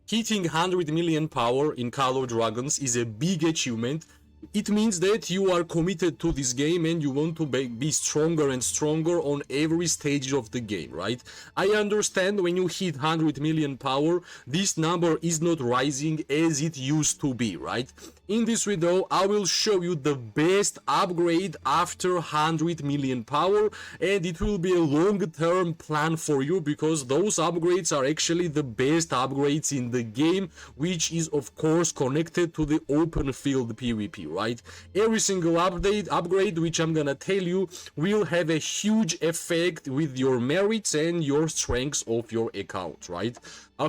Hitting 100 million power in Call of Dragons is a big achievement. It means that you are committed to this game and you want to be stronger and stronger on every stage of the game, right? I understand when you hit 100 million power, this number is not rising as it used to be, right? In this video, I will show you the best upgrade after 100 million power, and it will be a long-term plan for you because those upgrades are actually the best upgrades in the game, which is of course connected to the open field PvP, right? Every single upgrade which I'm gonna tell you will have a huge effect with your merits and your strengths of your account, right?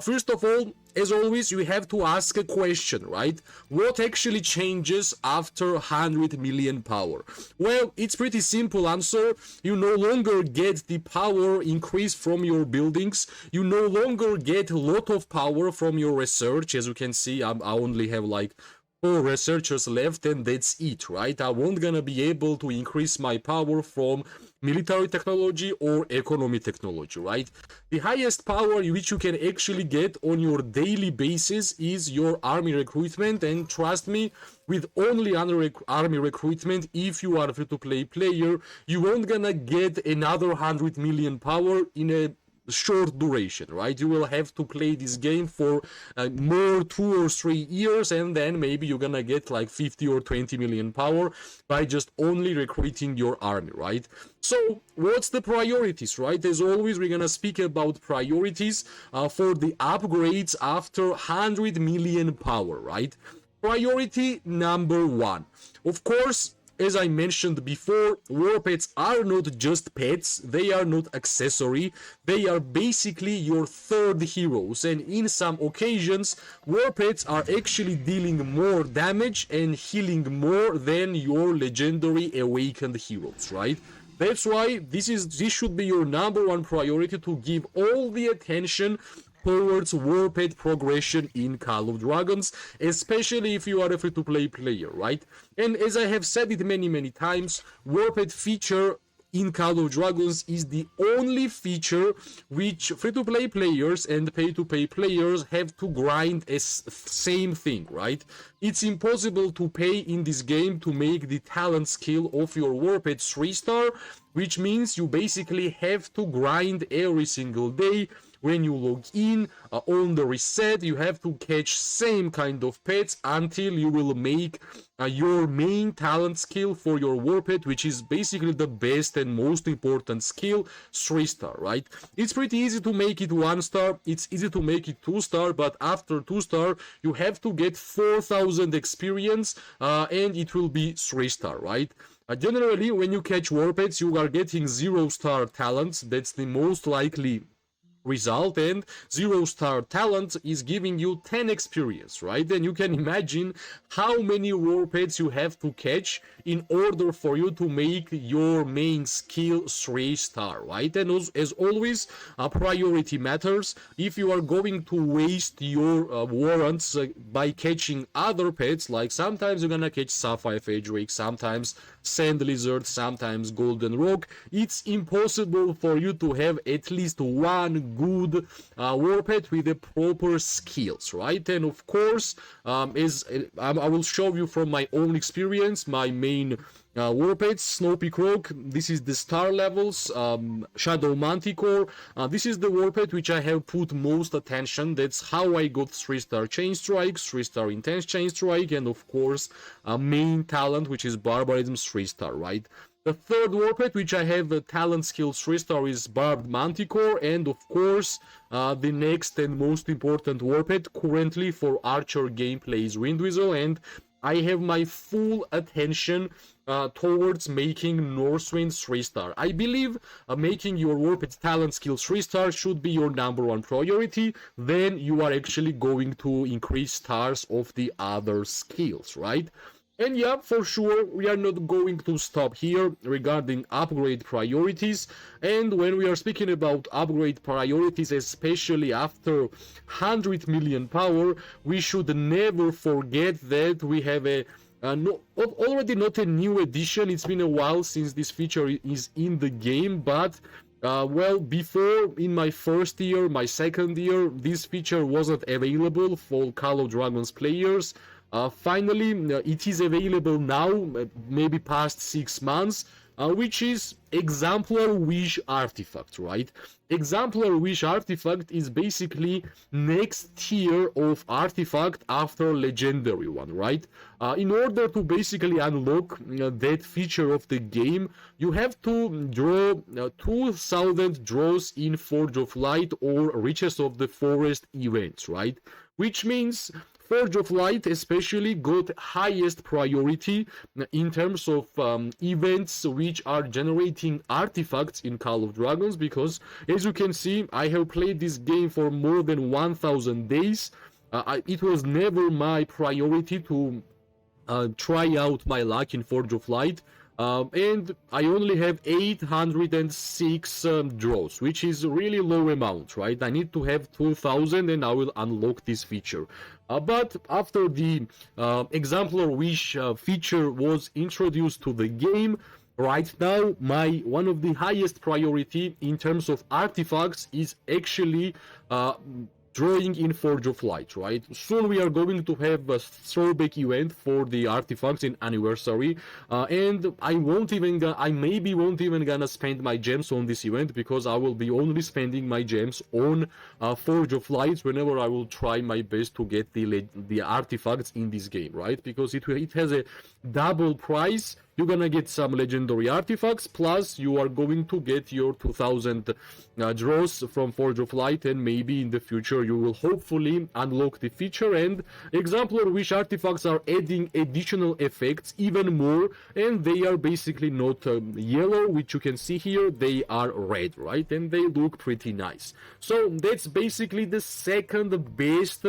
First of all, as always, you have to ask a question, right? What actually changes after 100 million power? Well, it's pretty simple answer. You no longer get the power increase from your buildings. You no longer get a lot of power from your research. As you can see, I only have like 4 researchers left and that's it, right? I won't gonna be able to increase my power from military technology or economy technology, right? The highest power which you can actually get on your daily basis is your army recruitment, and trust me, with only army recruitment, if you are a free-to-play player, you won't gonna get another 100 million power in a short duration, right? You will have to play this game for more 2 or 3 years, and then maybe you're gonna get like 50 or 20 million power by just only recruiting your army, right? So what's the priorities, right? As always, we're gonna speak about priorities for the upgrades after 100 million power, right? Priority number 1, of course, as I mentioned before, war pets are not just pets, they are not accessory, they are basically your third heroes, and in some occasions, war pets are actually dealing more damage and healing more than your legendary awakened heroes, right? That's why this should be your number 1 priority, to give all the attention towards war pet progression in Call of Dragons, especially if you are a free-to-play player, right? And as I have said it many times, war pet feature in Call of Dragons is the only feature which free-to-play players and pay-to-pay players have to grind as same thing, right? It's impossible to pay in this game to make the talent skill of your war pet 3-star, which means you basically have to grind every single day. When you log in on the reset, you have to catch same kind of pets until you will make your main talent skill for your war pet, which is basically the best and most important skill, 3-star, right? It's pretty easy to make it 1-star, it's easy to make it 2-star, but after 2-star, you have to get 4,000 experience and it will be 3-star, right? Generally, when you catch war pets, you are getting 0-star talents. That's the most likely result, and 0-star talent is giving you 10 experience, right? And you can imagine how many war pets you have to catch in order for you to make your main skill 3-star, right? And as always, priority matters. If you are going to waste your warrants by catching other pets, like sometimes you're gonna catch Sapphire Drake, sometimes Sand Lizard, sometimes Golden Rock, it's impossible for you to have at least one good war pet with the proper skills, right? And of course, as I will show you from my own experience, my main war pets, Snowy Croak, this is the star levels, Shadow Manticore, this is the war pet which I have put most attention. That's how I got 3-star Chain Strike, 3-star Intense Chain Strike, and of course, main talent which is Barbarism 3-star, right? The third war pet which I have a talent skill 3-star is Barbed Manticore, and of course the next and most important war pet currently for Archer gameplay is Windweasel, and I have my full attention towards making Northwind 3-star. I believe making your war pet talent skill 3-star should be your number 1 priority, then you are actually going to increase stars of the other skills, right? And yeah, for sure, we are not going to stop here regarding upgrade priorities. And when we are speaking about upgrade priorities, especially after 100 million power, we should never forget that we have already not a new edition. It's been a while since this feature is in the game, but Well, before, in my first year, my second year, this feature wasn't available for Call of Dragons players. Finally, it is available now, maybe past 6 months, which is Exemplar Wish Artifact, right? Exemplar Wish Artifact is basically next tier of artifact after legendary one, right? In order to basically unlock that feature of the game, you have to draw 2000 draws in Forge of Light or Riches of the Forest events, right? Which means Forge of Light especially got highest priority in terms of events which are generating artifacts in Call of Dragons, because as you can see, I have played this game for more than 1000 days. It was never my priority to try out my luck in Forge of Light. And I only have 806 draws, which is a really low amount, right? I need to have 2000 and I will unlock this feature. But after the Exemplar Wish feature was introduced to the game, right now one of the highest priority in terms of artifacts is actually drawing in Forge of Light, right? Soon we are going to have a throwback event for the artifacts in Anniversary, and I maybe won't even gonna spend my gems on this event, because I will be only spending my gems on Forge of Light whenever I will try my best to get the artifacts in this game, right? Because it has a double price. You're gonna get some legendary artifacts, plus you are going to get your 2000 draws from Forge of Light, and maybe in the future you will hopefully unlock the feature. And Exemplar Wish artifacts are adding additional effects even more, and they are basically not yellow, which you can see here, they are red, right? And they look pretty nice. So that's basically the second best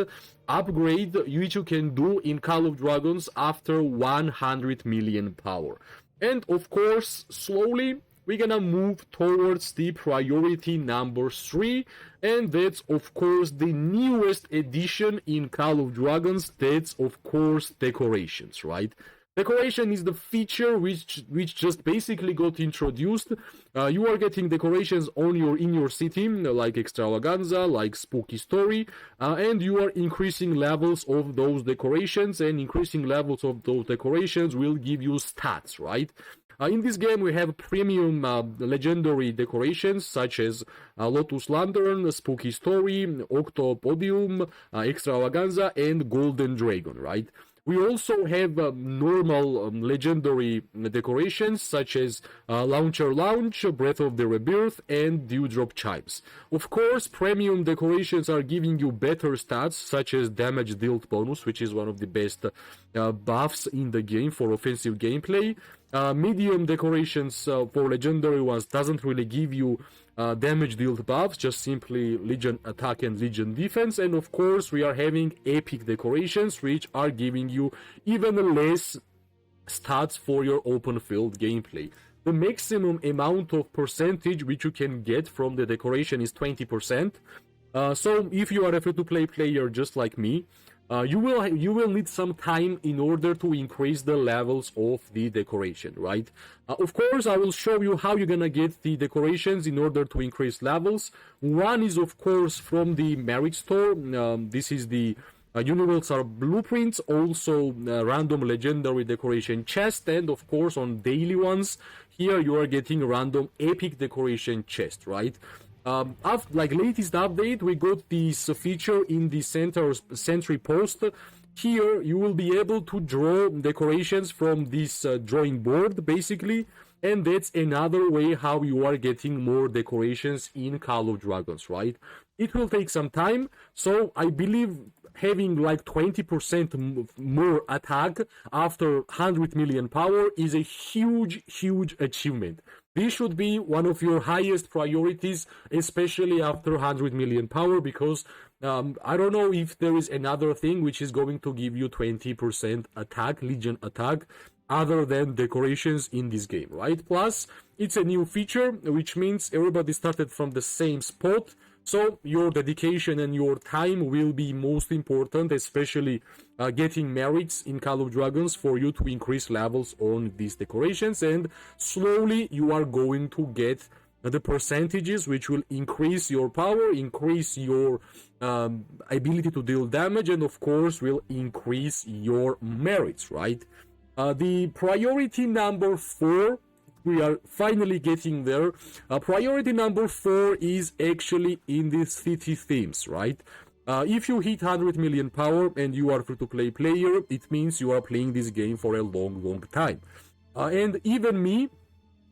upgrade which you can do in Call of Dragons after 100 million power. And of course, slowly we're gonna move towards the priority number 3, and that's of course the newest addition in Call of Dragons. That's of course decorations, right? Decoration is the feature which just basically got introduced. You are getting decorations in your city, like Extravaganza, like Spooky Story, and you are increasing levels of those decorations, and increasing levels of those decorations will give you stats, right? In this game, we have premium legendary decorations such as Lotus Lantern, Spooky Story, Octopodium, Extravaganza, and Golden Dragon, right? We also have normal legendary decorations such as Launcher Launch, Breath of the Rebirth, and Dewdrop Chimes. Of course, premium decorations are giving you better stats such as damage dealt bonus, which is one of the best buffs in the game for offensive gameplay. Medium decorations for legendary ones doesn't really give you damage dealt buffs, just simply Legion attack and Legion defense. And of course, we are having epic decorations, which are giving you even less stats for your open field gameplay. The maximum amount of percentage which you can get from the decoration is 20%. So if you are a free-to-play player just like me, you will need some time in order to increase the levels of the decoration, right? Of course, I will show you how you're gonna get the decorations in order to increase levels. One is, of course, from the merit store. This is the Universal Blueprints, also random legendary decoration chest, and of course on daily ones, here you are getting random epic decoration chest, right? Like latest update, we got this feature in the sentry post. Here you will be able to draw decorations from this drawing board basically, and that's another way how you are getting more decorations in Call of Dragons, right? It will take some time, so I believe having like 20% more attack after 100 million power is a huge achievement. This should be one of your highest priorities, especially after 100 million power, because I don't know if there is another thing which is going to give you 20% attack, Legion attack, other than decorations in this game, right? Plus, it's a new feature, which means everybody started from the same spot, so your dedication and your time will be most important, especially getting merits in Call of Dragons for you to increase levels on these decorations, and slowly you are going to get the percentages, which will increase your power, increase your ability to deal damage, and of course will increase your merits, right? The priority number 4, we are finally getting there. Priority number 4 is actually in the city themes, right? If you hit 100 million power and you are free-to-play player, it means you are playing this game for a long time. And even me,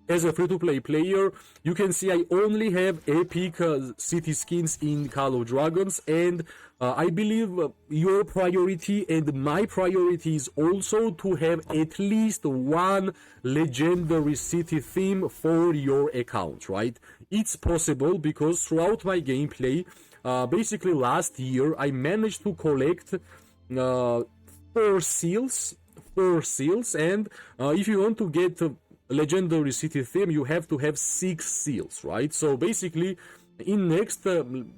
as a free-to-play player, you can see I only have epic city skins in Call of Dragons, and I believe your priority and my priority is also to have at least one legendary city theme for your account, right? It's possible because throughout my gameplay, basically last year, I managed to collect 4 seals, and if you want to get legendary city theme, you have to have 6 seals, right? So basically, in next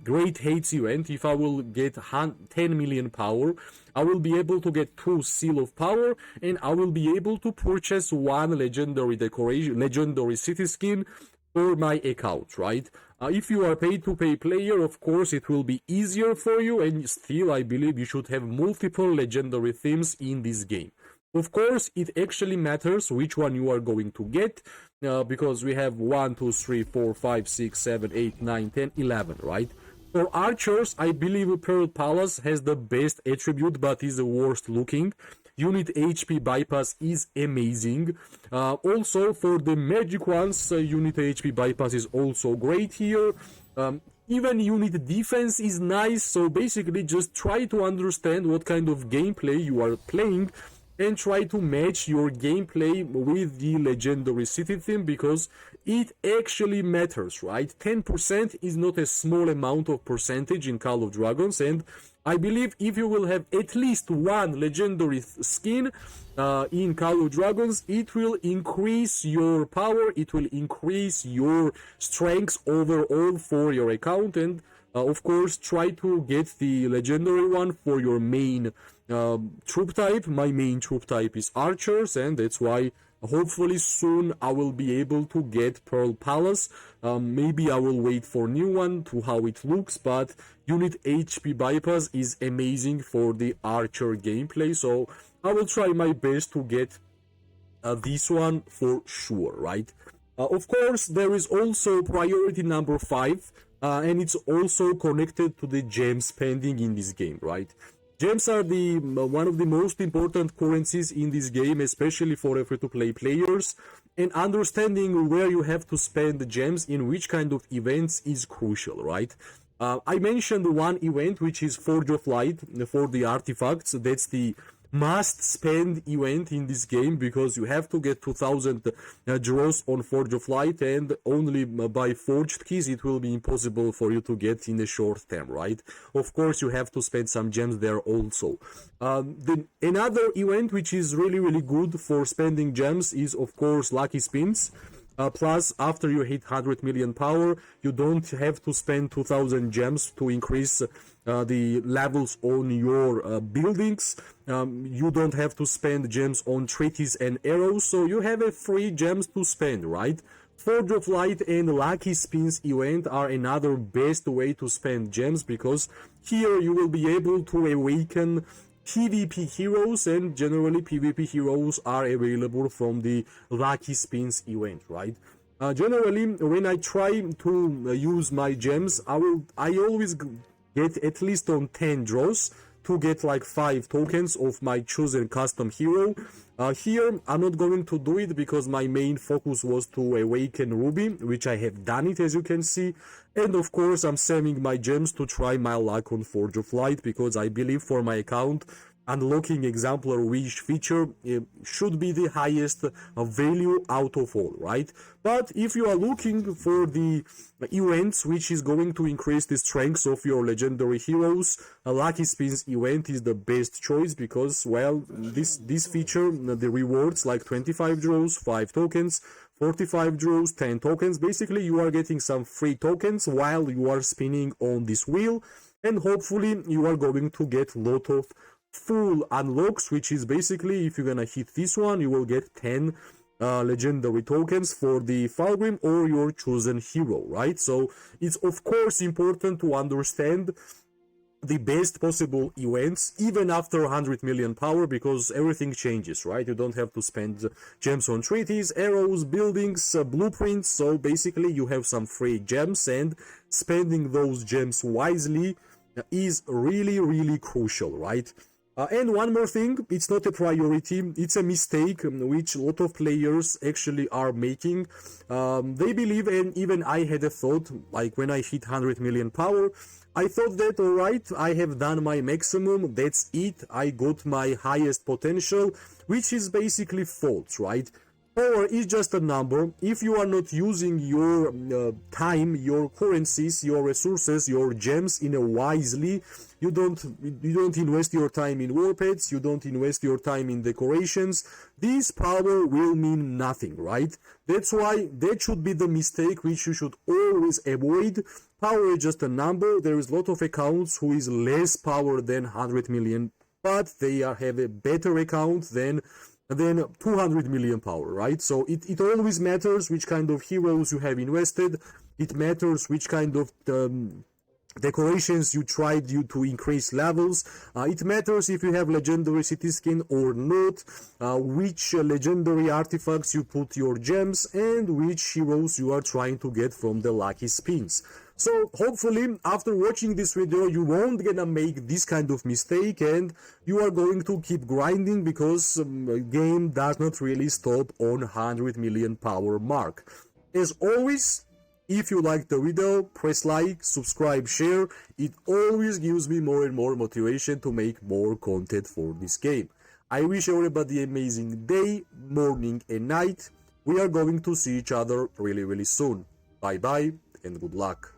Great Hates event, if I will get 10 million power, I will be able to get 2 seal of power, and I will be able to purchase 1 legendary decoration, legendary city skin for my account, right? If you are pay-to-play player, of course, it will be easier for you, and still, I believe you should have multiple legendary themes in this game. Of course, it actually matters which one you are going to get, because we have 1, 2, 3, 4, 5, 6, 7, 8, 9, 10, 11, right? For archers, I believe Pearl Palace has the best attribute, but is the worst looking. Unit HP bypass is amazing. Also, for the magic ones, unit HP bypass is also great here. Even unit defense is nice, so basically just try to understand what kind of gameplay you are playing and try to match your gameplay with the legendary city theme, because it actually matters, right? 10% is not a small amount of percentage in Call of Dragons, and I believe if you will have at least one legendary skin in Call of Dragons, it will increase your power, it will increase your strength overall for your account, and of course try to get the legendary one for your main troop type. My main troop type is archers, and that's why hopefully soon I will be able to get Pearl Palace. Maybe I will wait for new one to how it looks, but unit HP bypass is amazing for the archer gameplay, so I will try my best to get this one for sure, right? Of course, there is also priority number 5, and it's also connected to the gem spending in this game, right? Gems are the one of the most important currencies in this game, especially for free-to-play players, and understanding where you have to spend the gems in which kind of events is crucial, right? I mentioned one event, which is Forge of Light for the artifacts. That's the must spend event in this game, because you have to get 2000 draws on Forge of Light, and only by forged keys it will be impossible for you to get in a short term, right? Of course, you have to spend some gems there also. Another event which is really good for spending gems is, of course, Lucky Spins. Plus, after you hit 100 million power, you don't have to spend 2000 gems to increase the levels on your buildings. You don't have to spend gems on treaties and arrows, so you have a free gems to spend, right? Forge of Light and Lucky Spins event are another best way to spend gems, because here you will be able to awaken PvP heroes, and generally PvP heroes are available from the Lucky Spins event, right? Generally, when I try to use my gems, I always get at least on 10 draws to get like 5 tokens of my chosen custom hero. Here, I'm not going to do it because my main focus was to awaken Ruby, which I have done it, as you can see. And of course, I'm saving my gems to try my luck on Forge of Light, because I believe for my account, unlocking exemplar wish feature should be the highest value out of all, right? But if you are looking for the events which is going to increase the strengths of your legendary heroes, a Lucky Spins event is the best choice, because, well, this feature, the rewards like 25 draws, 5 tokens, 45 draws, 10 tokens. Basically, you are getting some free tokens while you are spinning on this wheel, and hopefully you are going to get a lot of full unlocks, which is basically, if you're gonna hit this one, you will get 10 legendary tokens for the Falgrim or your chosen hero, right? So it's of course important to understand the best possible events even after 100 million power, because everything changes, right? You don't have to spend gems on treaties, arrows, buildings, blueprints. So basically you have some free gems, and spending those gems wisely is really crucial, right? And one more thing, it's not a priority, it's a mistake which a lot of players actually are making. They believe, and even I had a thought, like when I hit 100 million power, I thought that, alright, I have done my maximum, that's it, I got my highest potential, which is basically false, right? Power is just a number. If you are not using your time, your currencies, your resources, your gems in a wisely, you don't invest your time in war pets, you don't invest your time in decorations, this power will mean nothing, right? That's why that should be the mistake which you should always avoid. Power is just a number. There is a lot of accounts who is less power than 100 million, but they have a better account than 200 million power, right? So it always matters which kind of heroes you have invested. It matters which kind of decorations you tried to increase levels. It matters if you have legendary city skin or not, which legendary artifacts you put your gems, and which heroes you are trying to get from the lucky spins. So hopefully after watching this video you won't gonna make this kind of mistake, and you are going to keep grinding, because game does not really stop on 100 million power mark. As always, if you liked the video, press like, subscribe, share. It always gives me more and more motivation to make more content for this game. I wish everybody an amazing day, morning and night. We are going to see each other really soon. Bye bye and good luck.